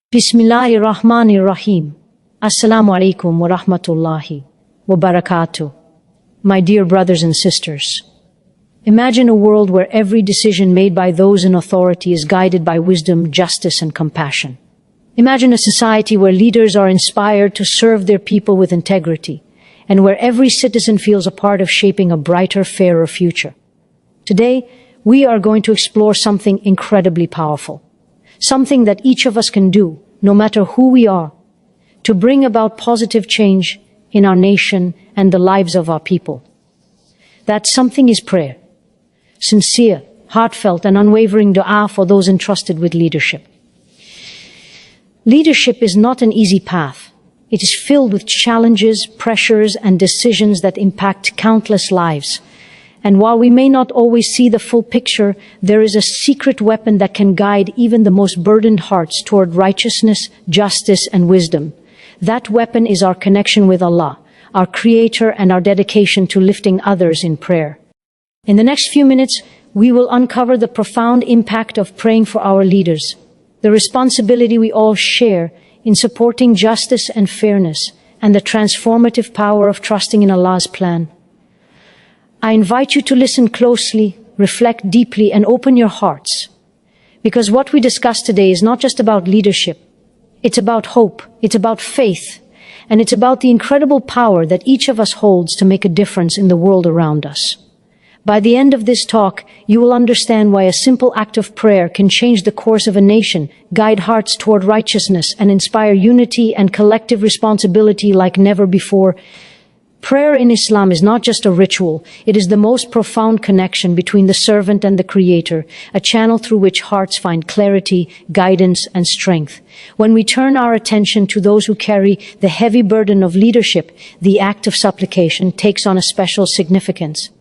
Bismillahirrahmanirrahim. Assalamu Alaikum wa rahmatullahi wa barakatuh. My dear brothers and sisters, imagine a world where every decision made by those in authority is guided by wisdom, justice, and compassion. Imagine a society where leaders are inspired to serve their people with integrity, and where every citizen feels a part of shaping a brighter, fairer future. Today, we are going to explore something incredibly powerful. Something that each of us can do, no matter who we are, to bring about positive change in our nation and the lives of our people. That something is prayer. Sincere, heartfelt, and unwavering dua for those entrusted with leadership. Leadership is not an easy path. It is filled with challenges, pressures, and decisions that impact countless lives. And while we may not always see the full picture, there is a secret weapon that can guide even the most burdened hearts toward righteousness, justice, and wisdom. That weapon is our connection with Allah, our Creator, and our dedication to lifting others in prayer. In the next few minutes, we will uncover the profound impact of praying for our leaders, the responsibility we all share in supporting justice and fairness, and the transformative power of trusting in Allah's plan. I invite you to listen closely, reflect deeply, and open your hearts. Because what we discuss today is not just about leadership. It's about hope, it's about faith, and it's about the incredible power that each of us holds to make a difference in the world around us. By the end of this talk, you will understand why a simple act of prayer can change the course of a nation, guide hearts toward righteousness, and inspire unity and collective responsibility like never before. Prayer in Islam is not just a ritual, it is the most profound connection between the servant and the Creator, a channel through which hearts find clarity, guidance, and strength. When we turn our attention to those who carry the heavy burden of leadership, the act of supplication takes on a special significance.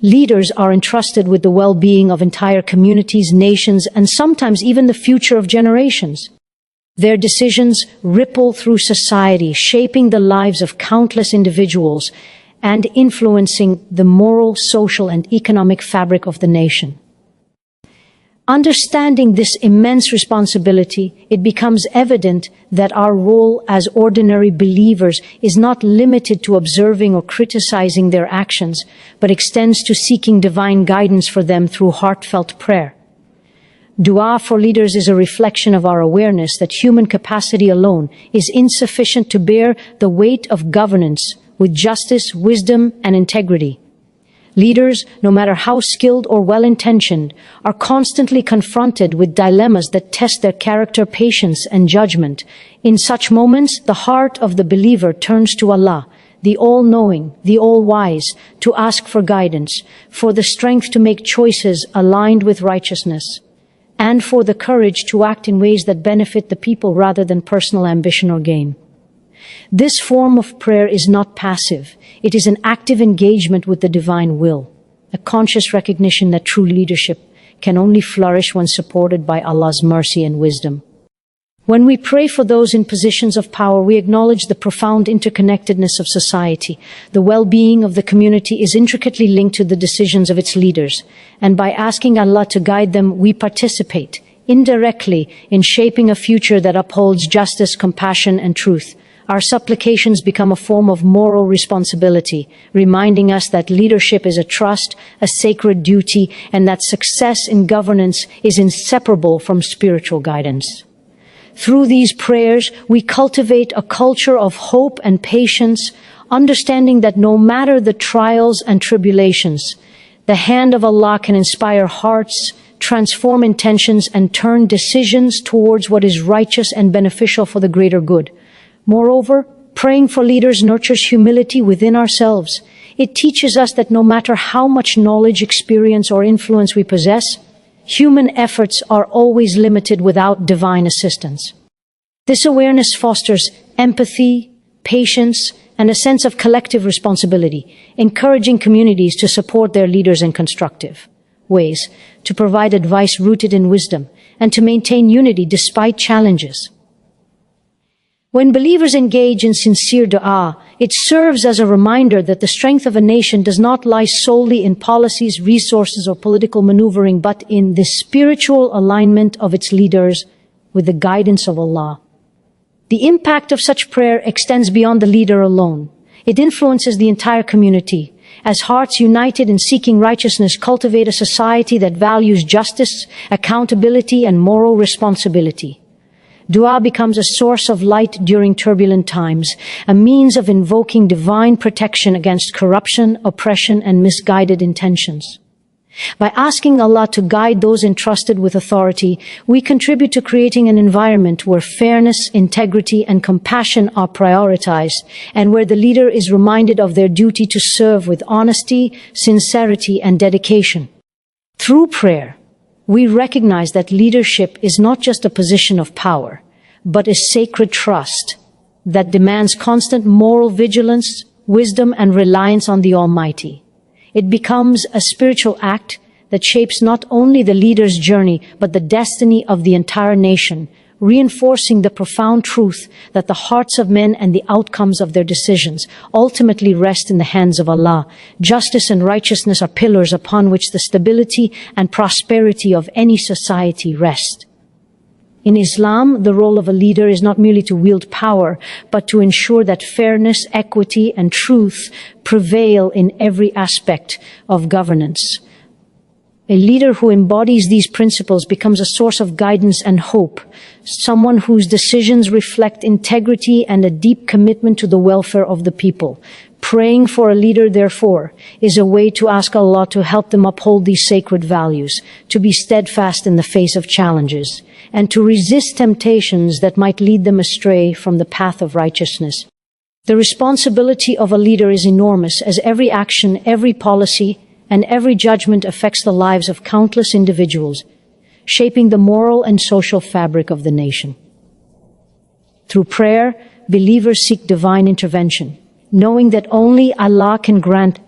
Leaders are entrusted with the well-being of entire communities, nations, and sometimes even the future of generations. Their decisions ripple through society, shaping the lives of countless individuals and influencing the moral, social, and economic fabric of the nation. Understanding this immense responsibility, it becomes evident that our role as ordinary believers is not limited to observing or criticizing their actions, but extends to seeking divine guidance for them through heartfelt prayer. Dua for leaders is a reflection of our awareness that human capacity alone is insufficient to bear the weight of governance with justice, wisdom, and integrity. Leaders, no matter how skilled or well-intentioned, are constantly confronted with dilemmas that test their character, patience, and judgment. In such moments, the heart of the believer turns to Allah, the all-knowing, the all-wise, to ask for guidance, for the strength to make choices aligned with righteousness, and for the courage to act in ways that benefit the people rather than personal ambition or gain. This form of prayer is not passive. It is an active engagement with the divine will, a conscious recognition that true leadership can only flourish when supported by Allah's mercy and wisdom. When we pray for those in positions of power, we acknowledge the profound interconnectedness of society. The well-being of the community is intricately linked to the decisions of its leaders, and by asking Allah to guide them, we participate indirectly in shaping a future that upholds justice, compassion, and truth. Our supplications become a form of moral responsibility, reminding us that leadership is a trust, a sacred duty, and that success in governance is inseparable from spiritual guidance. Through these prayers, we cultivate a culture of hope and patience, understanding that no matter the trials and tribulations, the hand of Allah can inspire hearts, transform intentions, and turn decisions towards what is righteous and beneficial for the greater good. Moreover, praying for leaders nurtures humility within ourselves. It teaches us that no matter how much knowledge, experience, or influence we possess, human efforts are always limited without divine assistance. This awareness fosters empathy, patience, and a sense of collective responsibility, encouraging communities to support their leaders in constructive ways, to provide advice rooted in wisdom, and to maintain unity despite challenges. When believers engage in sincere dua, it serves as a reminder that the strength of a nation does not lie solely in policies, resources, or political maneuvering, but in the spiritual alignment of its leaders with the guidance of Allah. The impact of such prayer extends beyond the leader alone. It influences the entire community, as hearts united in seeking righteousness cultivate a society that values justice, accountability, and moral responsibility. Dua becomes a source of light during turbulent times, a means of invoking divine protection against corruption, oppression, and misguided intentions. By asking Allah to guide those entrusted with authority, we contribute to creating an environment where fairness, integrity, and compassion are prioritized, and where the leader is reminded of their duty to serve with honesty, sincerity, and dedication. Through prayer, we recognize that leadership is not just a position of power, but a sacred trust that demands constant moral vigilance, wisdom, and reliance on the Almighty. It becomes a spiritual act that shapes not only the leader's journey, but the destiny of the entire nation, reinforcing the profound truth that the hearts of men and the outcomes of their decisions ultimately rest in the hands of Allah. Justice and righteousness are pillars upon which the stability and prosperity of any society rest. In Islam, the role of a leader is not merely to wield power, but to ensure that fairness, equity, and truth prevail in every aspect of governance. A leader who embodies these principles becomes a source of guidance and hope, someone whose decisions reflect integrity and a deep commitment to the welfare of the people. Praying for a leader, therefore, is a way to ask Allah to help them uphold these sacred values, to be steadfast in the face of challenges, and to resist temptations that might lead them astray from the path of righteousness. The responsibility of a leader is enormous, as every action, every policy, and every judgment affects the lives of countless individuals, shaping the moral and social fabric of the nation. Through prayer, believers seek divine intervention, knowing that only Allah can grant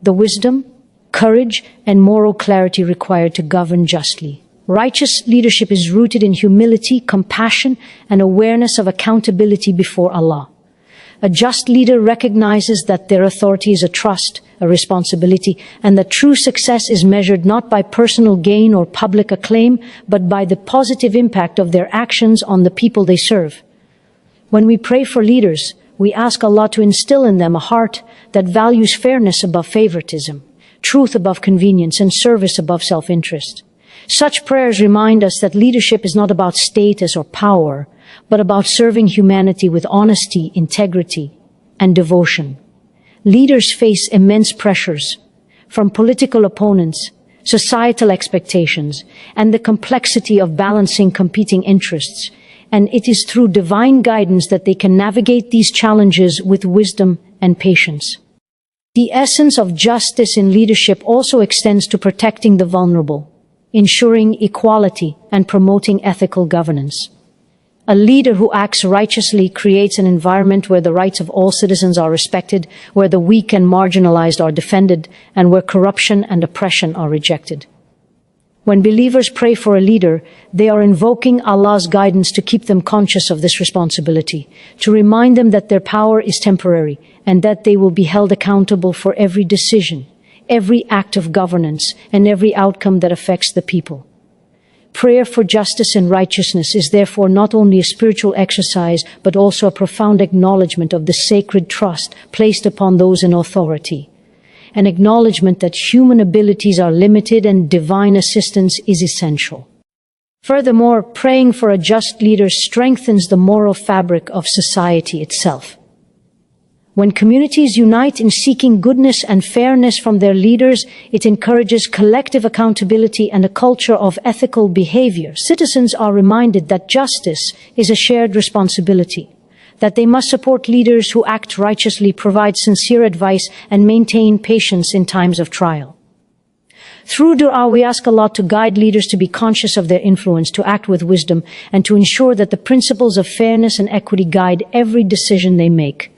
the wisdom, courage, and moral clarity required to govern justly. Righteous leadership is rooted in humility, compassion, and awareness of accountability before Allah. A just leader recognizes that their authority is a trust, a responsibility, and that true success is measured not by personal gain or public acclaim, but by the positive impact of their actions on the people they serve. When we pray for leaders, we ask Allah to instill in them a heart that values fairness above favoritism, truth above convenience, and service above self-interest. Such prayers remind us that leadership is not about status or power, but about serving humanity with honesty, integrity, and devotion. Leaders face immense pressures from political opponents, societal expectations, and the complexity of balancing competing interests. And it is through divine guidance that they can navigate these challenges with wisdom and patience. The essence of justice in leadership also extends to protecting the vulnerable, ensuring equality, and promoting ethical governance. A leader who acts righteously creates an environment where the rights of all citizens are respected, where the weak and marginalized are defended, and where corruption and oppression are rejected. When believers pray for a leader, they are invoking Allah's guidance to keep them conscious of this responsibility, to remind them that their power is temporary and that they will be held accountable for every decision, every act of governance, and every outcome that affects the people. Prayer for justice and righteousness is therefore not only a spiritual exercise, but also a profound acknowledgement of the sacred trust placed upon those in authority. An acknowledgement that human abilities are limited and divine assistance is essential. Furthermore, praying for a just leader strengthens the moral fabric of society itself. When communities unite in seeking goodness and fairness from their leaders, it encourages collective accountability and a culture of ethical behavior. Citizens are reminded that justice is a shared responsibility, that they must support leaders who act righteously, provide sincere advice, and maintain patience in times of trial. Through dua, we ask Allah to guide leaders to be conscious of their influence, to act with wisdom, and to ensure that the principles of fairness and equity guide every decision they make.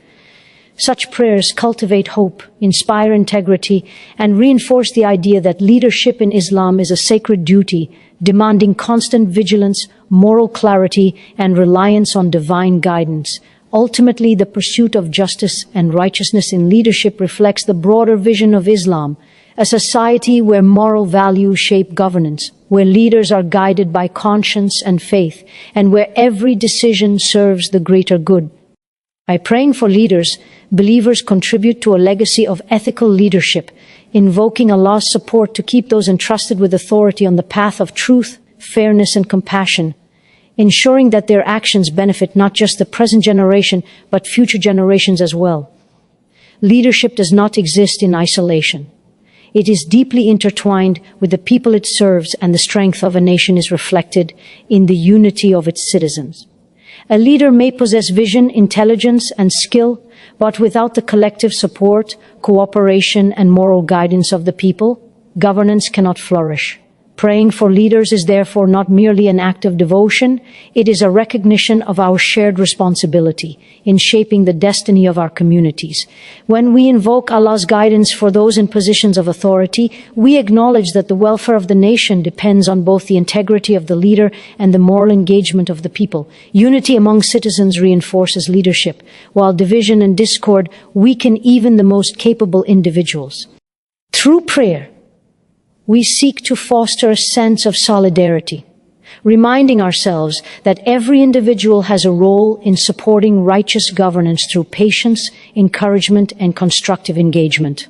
Such prayers cultivate hope, inspire integrity, and reinforce the idea that leadership in Islam is a sacred duty, demanding constant vigilance, moral clarity, and reliance on divine guidance. Ultimately, the pursuit of justice and righteousness in leadership reflects the broader vision of Islam, a society where moral values shape governance, where leaders are guided by conscience and faith, and where every decision serves the greater good. By praying for leaders, believers contribute to a legacy of ethical leadership, invoking Allah's support to keep those entrusted with authority on the path of truth, fairness, and compassion, ensuring that their actions benefit not just the present generation, but future generations as well. Leadership does not exist in isolation. It is deeply intertwined with the people it serves, and the strength of a nation is reflected in the unity of its citizens. A leader may possess vision, intelligence, and skill, but without the collective support, cooperation, and moral guidance of the people, governance cannot flourish. Praying for leaders is therefore not merely an act of devotion, it is a recognition of our shared responsibility in shaping the destiny of our communities. When we invoke Allah's guidance for those in positions of authority, we acknowledge that the welfare of the nation depends on both the integrity of the leader and the moral engagement of the people. Unity among citizens reinforces leadership, while division and discord weaken even the most capable individuals. Through prayer, we seek to foster a sense of solidarity, reminding ourselves that every individual has a role in supporting righteous governance through patience, encouragement, and constructive engagement.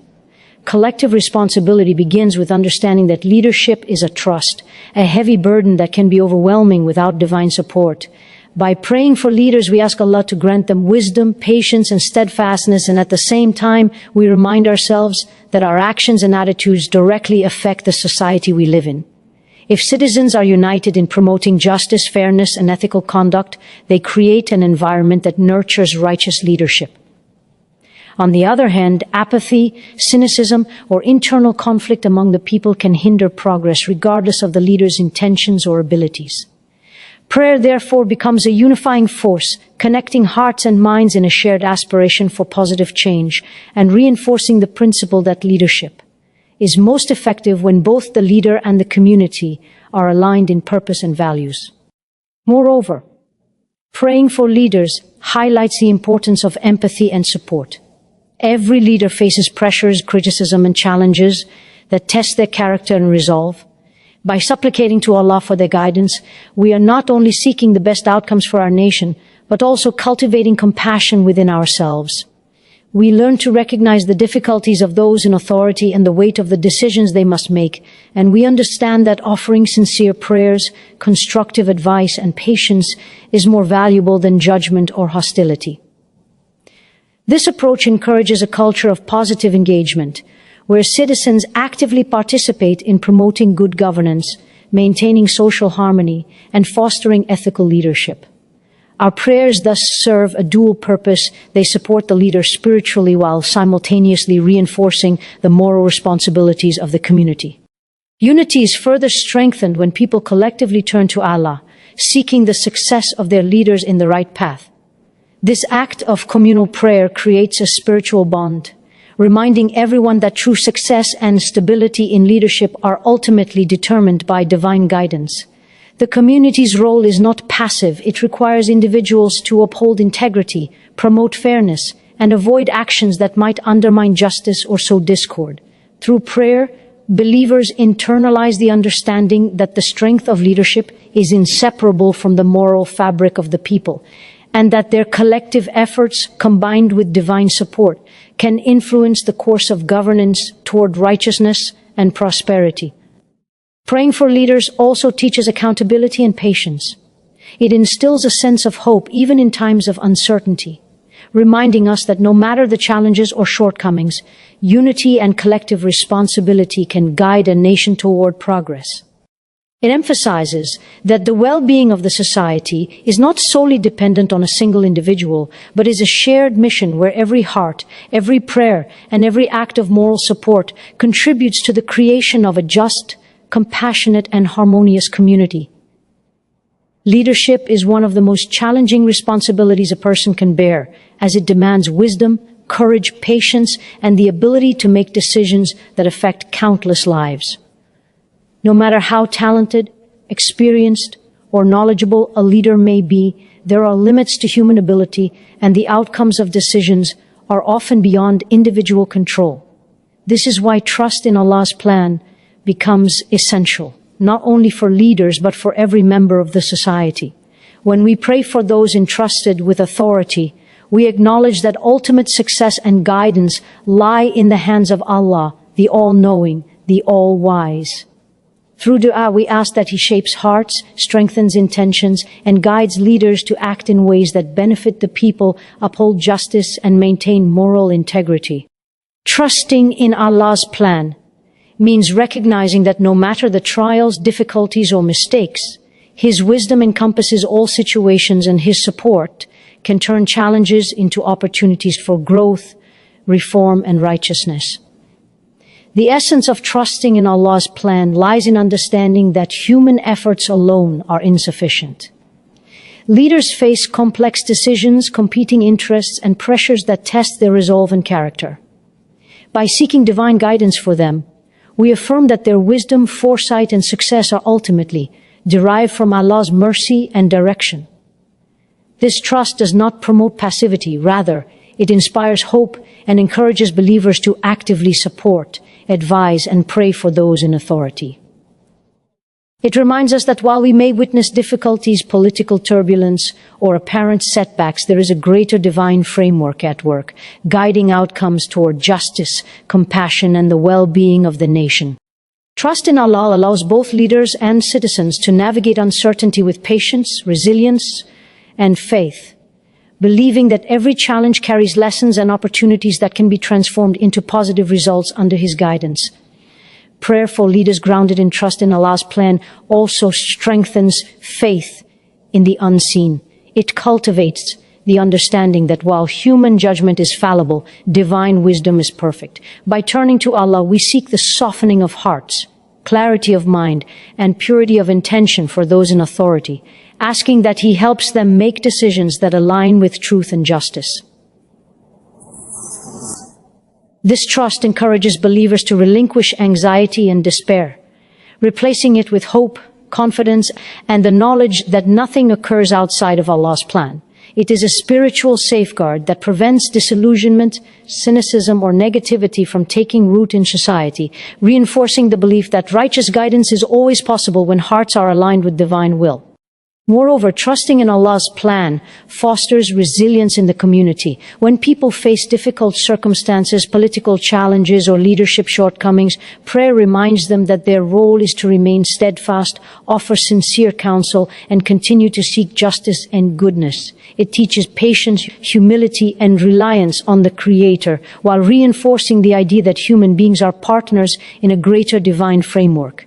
Collective responsibility begins with understanding that leadership is a trust, a heavy burden that can be overwhelming without divine support. By praying for leaders, we ask Allah to grant them wisdom, patience, and steadfastness, and at the same time, we remind ourselves that our actions and attitudes directly affect the society we live in. If citizens are united in promoting justice, fairness, and ethical conduct, they create an environment that nurtures righteous leadership. On the other hand, apathy, cynicism, or internal conflict among the people can hinder progress regardless of the leader's intentions or abilities. Prayer, therefore, becomes a unifying force, connecting hearts and minds in a shared aspiration for positive change, and reinforcing the principle that leadership is most effective when both the leader and the community are aligned in purpose and values. Moreover, praying for leaders highlights the importance of empathy and support. Every leader faces pressures, criticism, and challenges that test their character and resolve. By supplicating to Allah for their guidance, we are not only seeking the best outcomes for our nation, but also cultivating compassion within ourselves. We learn to recognize the difficulties of those in authority and the weight of the decisions they must make, and we understand that offering sincere prayers, constructive advice, and patience is more valuable than judgment or hostility. This approach encourages a culture of positive engagement, where citizens actively participate in promoting good governance, maintaining social harmony, and fostering ethical leadership. Our prayers thus serve a dual purpose. They support the leader spiritually while simultaneously reinforcing the moral responsibilities of the community. Unity is further strengthened when people collectively turn to Allah, seeking the success of their leaders in the right path. This act of communal prayer creates a spiritual bond, reminding everyone that true success and stability in leadership are ultimately determined by divine guidance. The community's role is not passive. It requires individuals to uphold integrity, promote fairness, and avoid actions that might undermine justice or sow discord. Through prayer, believers internalize the understanding that the strength of leadership is inseparable from the moral fabric of the people, and that their collective efforts, combined with divine support, can influence the course of governance toward righteousness and prosperity. Praying for leaders also teaches accountability and patience. It instills a sense of hope even in times of uncertainty, reminding us that no matter the challenges or shortcomings, unity and collective responsibility can guide a nation toward progress. It emphasizes that the well-being of the society is not solely dependent on a single individual, but is a shared mission where every heart, every prayer, and every act of moral support contributes to the creation of a just, compassionate, and harmonious community. Leadership is one of the most challenging responsibilities a person can bear, as it demands wisdom, courage, patience, and the ability to make decisions that affect countless lives. No matter how talented, experienced, or knowledgeable a leader may be, there are limits to human ability, and the outcomes of decisions are often beyond individual control. This is why trust in Allah's plan becomes essential, not only for leaders but for every member of the society. When we pray for those entrusted with authority, we acknowledge that ultimate success and guidance lie in the hands of Allah, the All-Knowing, the All-Wise. Through dua, we ask that He shapes hearts, strengthens intentions, and guides leaders to act in ways that benefit the people, uphold justice, and maintain moral integrity. Trusting in Allah's plan means recognizing that no matter the trials, difficulties, or mistakes, His wisdom encompasses all situations, and His support can turn challenges into opportunities for growth, reform, and righteousness. The essence of trusting in Allah's plan lies in understanding that human efforts alone are insufficient. Leaders face complex decisions, competing interests, and pressures that test their resolve and character. By seeking divine guidance for them, we affirm that their wisdom, foresight, and success are ultimately derived from Allah's mercy and direction. This trust does not promote passivity. Rather, it inspires hope and encourages believers to actively support, advise, and pray for those in authority. It reminds us that while we may witness difficulties, political turbulence, or apparent setbacks, there is a greater divine framework at work, guiding outcomes toward justice, compassion, and the well-being of the nation. Trust in Allah allows both leaders and citizens to navigate uncertainty with patience, resilience, and faith, believing that every challenge carries lessons and opportunities that can be transformed into positive results under His guidance. Prayer for leaders grounded in trust in Allah's plan also strengthens faith in the unseen. It cultivates the understanding that while human judgment is fallible, divine wisdom is perfect. By turning to Allah, we seek the softening of hearts, clarity of mind, and purity of intention for those in authority, asking that He helps them make decisions that align with truth and justice. This trust encourages believers to relinquish anxiety and despair, replacing it with hope, confidence, and the knowledge that nothing occurs outside of Allah's plan. It is a spiritual safeguard that prevents disillusionment, cynicism, or negativity from taking root in society, reinforcing the belief that righteous guidance is always possible when hearts are aligned with divine will. Moreover, trusting in Allah's plan fosters resilience in the community. When people face difficult circumstances, political challenges, or leadership shortcomings, prayer reminds them that their role is to remain steadfast, offer sincere counsel, and continue to seek justice and goodness. It teaches patience, humility, and reliance on the Creator, while reinforcing the idea that human beings are partners in a greater divine framework.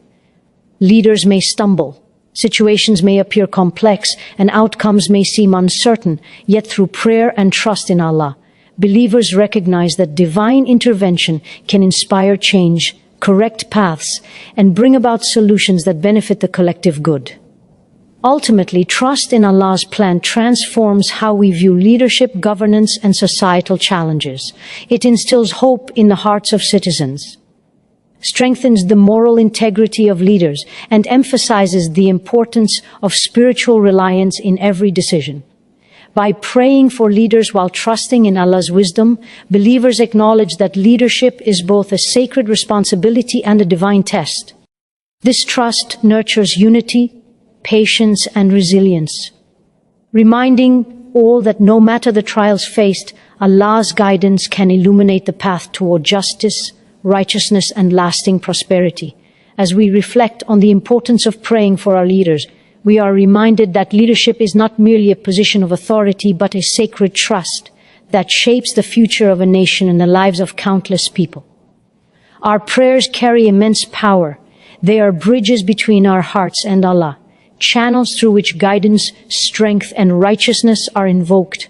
Leaders may stumble. Situations may appear complex and outcomes may seem uncertain, yet through prayer and trust in Allah, believers recognize that divine intervention can inspire change, correct paths, and bring about solutions that benefit the collective good. Ultimately, trust in Allah's plan transforms how we view leadership, governance, and societal challenges. It instills hope in the hearts of citizens, strengthens the moral integrity of leaders, and emphasizes the importance of spiritual reliance in every decision. By praying for leaders while trusting in Allah's wisdom, believers acknowledge that leadership is both a sacred responsibility and a divine test. This trust nurtures unity, patience, and resilience, reminding all that no matter the trials faced, Allah's guidance can illuminate the path toward justice, righteousness, and lasting prosperity. As we reflect on the importance of praying for our leaders, we are reminded that leadership is not merely a position of authority, but a sacred trust that shapes the future of a nation and the lives of countless people. Our prayers carry immense power. They are bridges between our hearts and Allah, channels through which guidance, strength, and righteousness are invoked.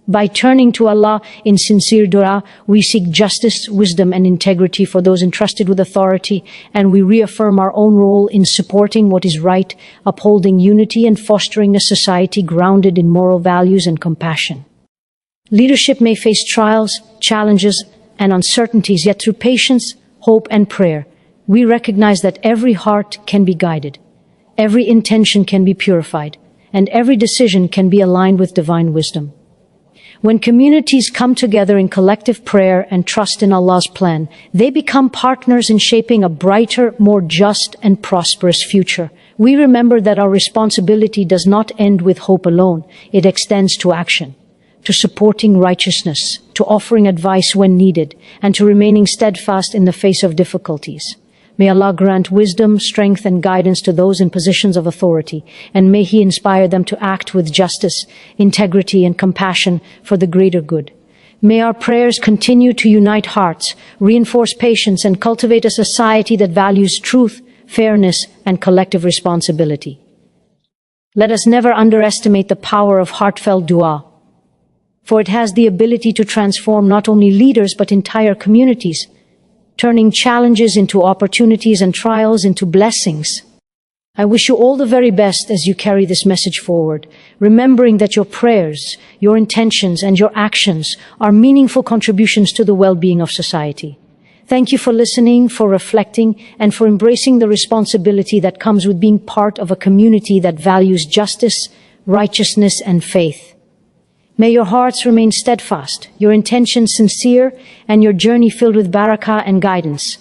By turning to Allah in sincere dua, we seek justice, wisdom, and integrity for those entrusted with authority, and we reaffirm our own role in supporting what is right, upholding unity, and fostering a society grounded in moral values and compassion. Leadership may face trials, challenges, and uncertainties, yet through patience, hope, and prayer, we recognize that every heart can be guided, every intention can be purified, and every decision can be aligned with divine wisdom. When communities come together in collective prayer and trust in Allah's plan, they become partners in shaping a brighter, more just and prosperous future. We remember that our responsibility does not end with hope alone. It extends to action, to supporting righteousness, to offering advice when needed, and to remaining steadfast in the face of difficulties. May Allah grant wisdom, strength, and guidance to those in positions of authority, and may He inspire them to act with justice, integrity, and compassion for the greater good. May our prayers continue to unite hearts, reinforce patience, and cultivate a society that values truth, fairness, and collective responsibility. Let us never underestimate the power of heartfelt dua, for it has the ability to transform not only leaders but entire communities, turning challenges into opportunities and trials into blessings. I wish you all the very best as you carry this message forward, remembering that your prayers, your intentions, and your actions are meaningful contributions to the well-being of society. Thank you for listening, for reflecting, and for embracing the responsibility that comes with being part of a community that values justice, righteousness, and faith. May your hearts remain steadfast, your intentions sincere, and your journey filled with barakah and guidance.